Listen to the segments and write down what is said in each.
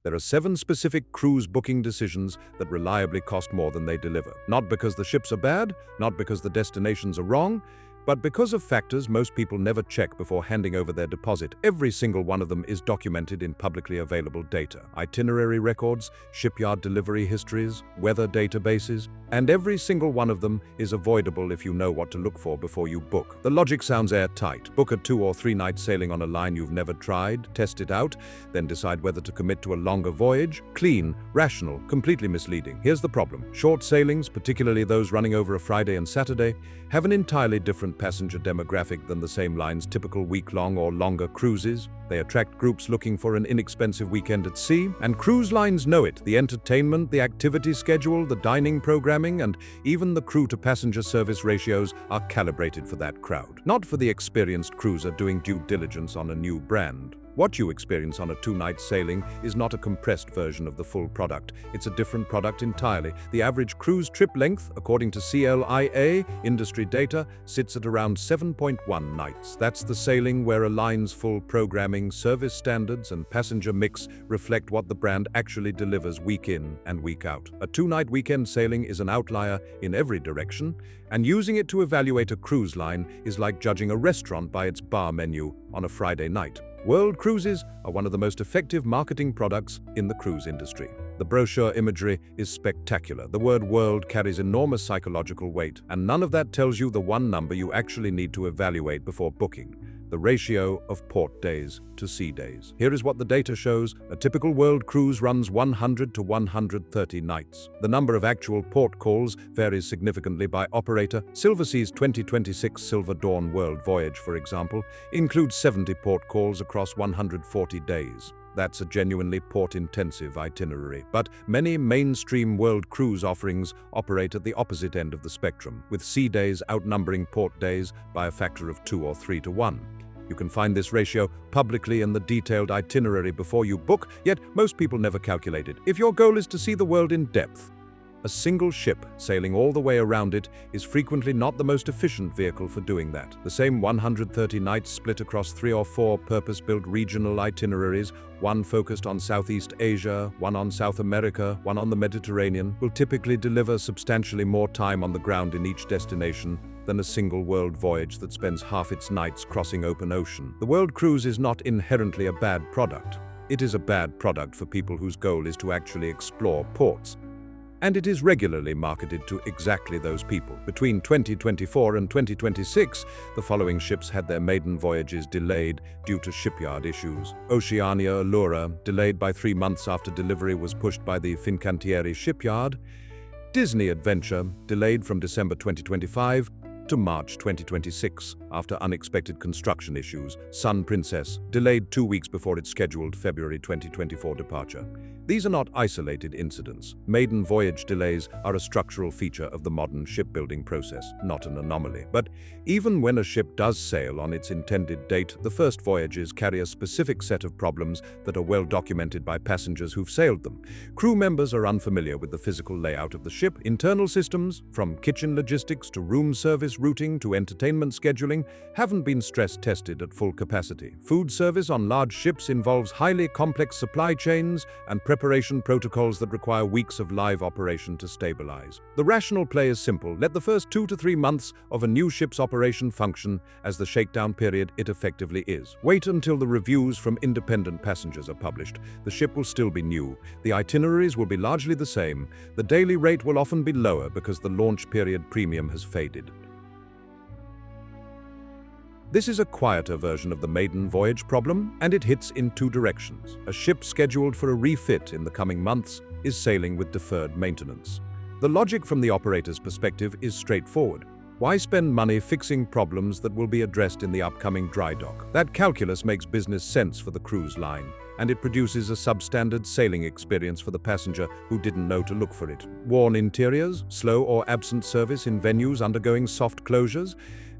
There are 7 specific cruise booking decisions that reliably cost more than they deliver. Not because the ships are bad, not because the destinations are wrong, but because of factors most people never check before handing over their deposit. Every single one of them is documented in publicly available data. Itinerary records, shipyard delivery histories, weather databases, and every single one of them is avoidable if you know what to look for before you book. The logic sounds airtight. Book a 2 or 3 night sailing on a line you've never tried, test it out, then decide whether to commit to a longer voyage. Clean, rational, completely misleading. Here's the problem. Short sailings, particularly those running over a Friday and Saturday, have an entirely different passenger demographic than the same line's typical week-long or longer cruises. They attract groups looking for an inexpensive weekend at sea, and cruise lines know it. The entertainment, the activity schedule, the dining programming, and even the crew-to-passenger service ratios are calibrated for that crowd, not for the experienced cruiser doing due diligence on a new brand. What you experience on a 2-night sailing is not a compressed version of the full product. It's a different product entirely. The average cruise trip length, according to CLIA industry data, sits at around 7.1 nights. That's the sailing where a line's full programming, service standards, and passenger mix reflect what the brand actually delivers week in and week out. A 2-night weekend sailing is an outlier in every direction, and using it to evaluate a cruise line is like judging a restaurant by its bar menu on a Friday night. World cruises are one of the most effective marketing products in the cruise industry. The brochure imagery is spectacular. The word world carries enormous psychological weight, and none of that tells you the one number you actually need to evaluate before booking: the ratio of port days to sea days. Here is what the data shows. A typical world cruise runs 100 to 130 nights. The number of actual port calls varies significantly by operator. Silversea's 2026 Silver Dawn World Voyage, for example, includes 70 port calls across 140 days. That's a genuinely port-intensive itinerary. But many mainstream world cruise offerings operate at the opposite end of the spectrum, with sea days outnumbering port days by a factor of 2 or 3 to 1. You can find this ratio publicly in the detailed itinerary before you book, yet most people never calculate it. If your goal is to see the world in depth, a single ship sailing all the way around it is frequently not the most efficient vehicle for doing that. The same 130 nights split across 3 or 4 purpose-built regional itineraries, one focused on Southeast Asia, one on South America, one on the Mediterranean, will typically deliver substantially more time on the ground in each destination than a single world voyage that spends half its nights crossing open ocean. The world cruise is not inherently a bad product. It is a bad product for people whose goal is to actually explore ports. And it is regularly marketed to exactly those people. Between 2024 and 2026, the following ships had their maiden voyages delayed due to shipyard issues. Oceania Allura, delayed by 3 months after delivery was pushed by the Fincantieri shipyard. Disney Adventure, delayed from December 2025 to March 2026 after unexpected construction issues. Sun Princess, delayed 2 weeks before its scheduled February 2024 departure. These are not isolated incidents. Maiden voyage delays are a structural feature of the modern shipbuilding process, not an anomaly. But even when a ship does sail on its intended date, the first voyages carry a specific set of problems that are well documented by passengers who've sailed them. Crew members are unfamiliar with the physical layout of the ship. Internal systems, from kitchen logistics to room service routing to entertainment scheduling, haven't been stress-tested at full capacity. Food service on large ships involves highly complex supply chains and preparation protocols that require weeks of live operation to stabilize. The rational play is simple. Let the first 2 to 3 months of a new ship's operation function as the shakedown period it effectively is. Wait until the reviews from independent passengers are published. The ship will still be new. The itineraries will be largely the same. The daily rate will often be lower because the launch period premium has faded. This is a quieter version of the maiden voyage problem, and it hits in 2 directions. A ship scheduled for a refit in the coming months is sailing with deferred maintenance. The logic from the operator's perspective is straightforward. Why spend money fixing problems that will be addressed in the upcoming dry dock? That calculus makes business sense for the cruise line, and it produces a substandard sailing experience for the passenger who didn't know to look for it. Worn interiors, slow or absent service in venues undergoing soft closures,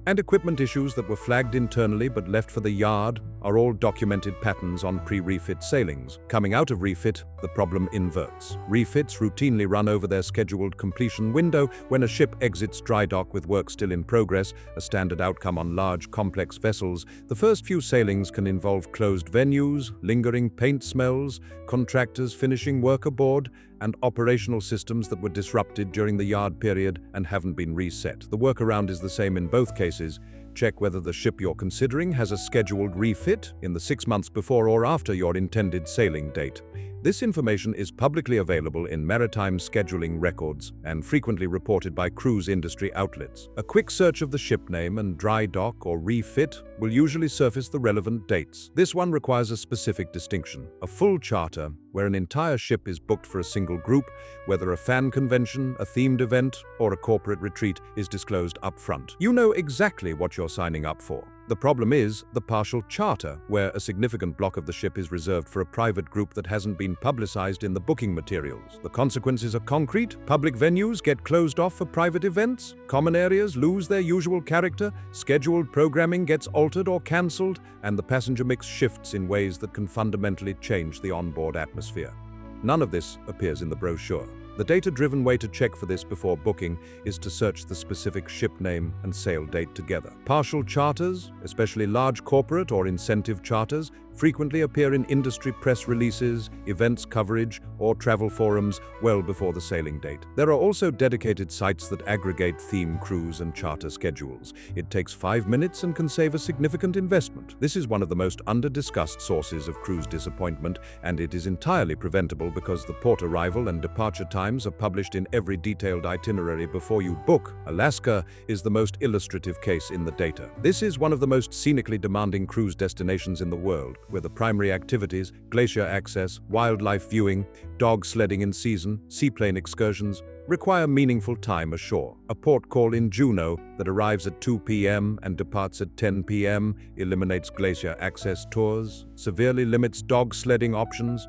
And equipment issues that were flagged internally but left for the yard are all documented patterns on pre-refit sailings. Coming out of refit, the problem inverts. Refits routinely run over their scheduled completion window when a ship exits dry dock with work still in progress, a standard outcome on large, complex vessels. The first few sailings can involve closed venues, lingering paint smells, contractors finishing work aboard, and operational systems that were disrupted during the yard period and haven't been reset. The workaround is the same in both cases. Check whether the ship you're considering has a scheduled refit in the 6 months before or after your intended sailing date. This information is publicly available in maritime scheduling records and frequently reported by cruise industry outlets. A quick search of the ship name and dry dock or refit will usually surface the relevant dates. This one requires a specific distinction. A full charter, where an entire ship is booked for a single group, whether a fan convention, a themed event, or a corporate retreat, is disclosed up front. You know exactly what you're signing up for. The problem is the partial charter, where a significant block of the ship is reserved for a private group that hasn't been publicized in the booking materials. The consequences are concrete. Public venues get closed off for private events, common areas lose their usual character, scheduled programming gets altered or cancelled, and the passenger mix shifts in ways that can fundamentally change the onboard atmosphere. None of this appears in the brochure. The data-driven way to check for this before booking is to search the specific ship name and sail date together. Partial charters, especially large corporate or incentive charters, frequently appear in industry press releases, events coverage, or travel forums well before the sailing date. There are also dedicated sites that aggregate theme cruise and charter schedules. It takes 5 minutes and can save a significant investment. This is one of the most under-discussed sources of cruise disappointment, and it is entirely preventable because the port arrival and departure times are published in every detailed itinerary before you book. Alaska is the most illustrative case in the data. This is one of the most scenically demanding cruise destinations in the world, where the primary activities, glacier access, wildlife viewing, dog sledding in season, seaplane excursions, require meaningful time ashore. A port call in Juneau that arrives at 2 p.m. and departs at 10 p.m. eliminates glacier access tours, severely limits dog sledding options,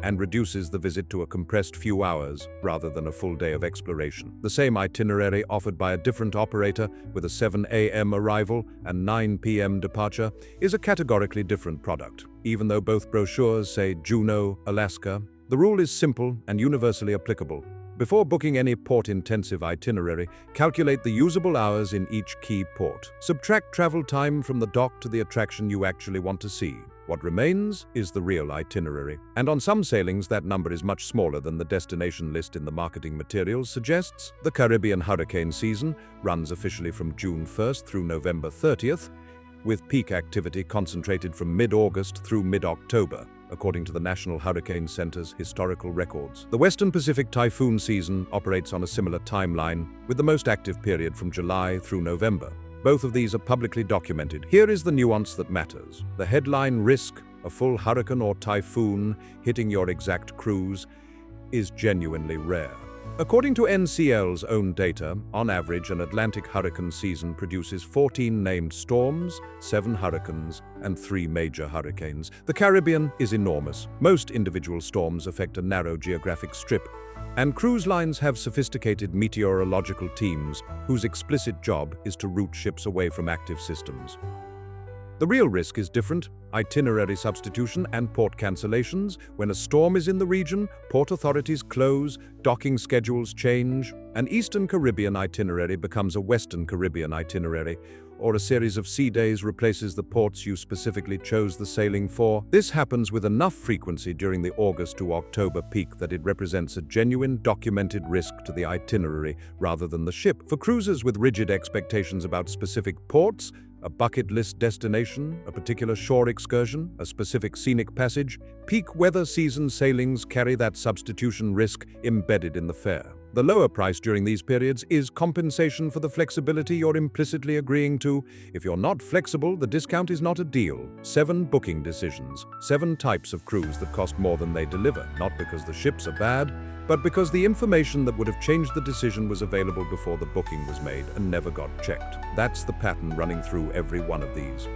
and reduces the visit to a compressed few hours rather than a full day of exploration. The same itinerary offered by a different operator with a 7 a.m. arrival and 9 p.m. departure is a categorically different product. Even though both brochures say Juneau, Alaska, the rule is simple and universally applicable. Before booking any port-intensive itinerary, calculate the usable hours in each key port. Subtract travel time from the dock to the attraction you actually want to see. What remains is the real itinerary. And on some sailings, that number is much smaller than the destination list in the marketing materials suggests. The Caribbean hurricane season runs officially from June 1st through November 30th, with peak activity concentrated from mid-August through mid-October, according to the National Hurricane Center's historical records. The Western Pacific typhoon season operates on a similar timeline, with the most active period from July through November. Both of these are publicly documented. Here is the nuance that matters. The headline risk, a full hurricane or typhoon hitting your exact cruise, is genuinely rare. According to NCL's own data, on average, an Atlantic hurricane season produces 14 named storms, 7 hurricanes, and 3 major hurricanes. The Caribbean is enormous. Most individual storms affect a narrow geographic strip, and cruise lines have sophisticated meteorological teams whose explicit job is to route ships away from active systems. The real risk is different: itinerary substitution and port cancellations. When a storm is in the region, port authorities close, docking schedules change. An Eastern Caribbean itinerary becomes a Western Caribbean itinerary, or a series of sea days replaces the ports you specifically chose the sailing for. This happens with enough frequency during the August to October peak that it represents a genuine documented risk to the itinerary rather than the ship. For cruisers with rigid expectations about specific ports, a bucket list destination, a particular shore excursion, a specific scenic passage, peak weather season sailings carry that substitution risk embedded in the fare. The lower price during these periods is compensation for the flexibility you're implicitly agreeing to. If you're not flexible, the discount is not a deal. 7 booking decisions. 7 types of cruise that cost more than they deliver, not because the ships are bad, but because the information that would have changed the decision was available before the booking was made and never got checked. That's the pattern running through every one of these.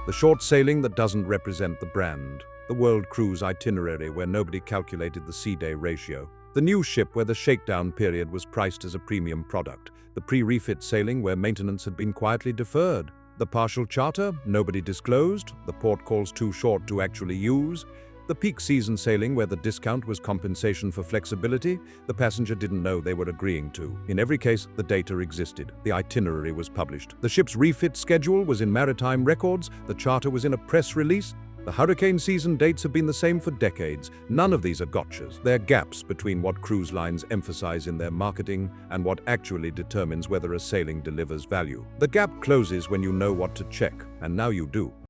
The short sailing that doesn't represent the brand. The world cruise itinerary where nobody calculated the sea-day ratio. The new ship where the shakedown period was priced as a premium product. The pre-refit sailing where maintenance had been quietly deferred. The partial charter, nobody disclosed. The port calls too short to actually use. The peak season sailing where the discount was compensation for flexibility the passenger didn't know they were agreeing to. In every case, the data existed. The itinerary was published. The ship's refit schedule was in maritime records. The charter was in a press release. The hurricane season dates have been the same for decades. None of these are gotchas. They're gaps between what cruise lines emphasize in their marketing and what actually determines whether a sailing delivers value. The gap closes when you know what to check, and now you do.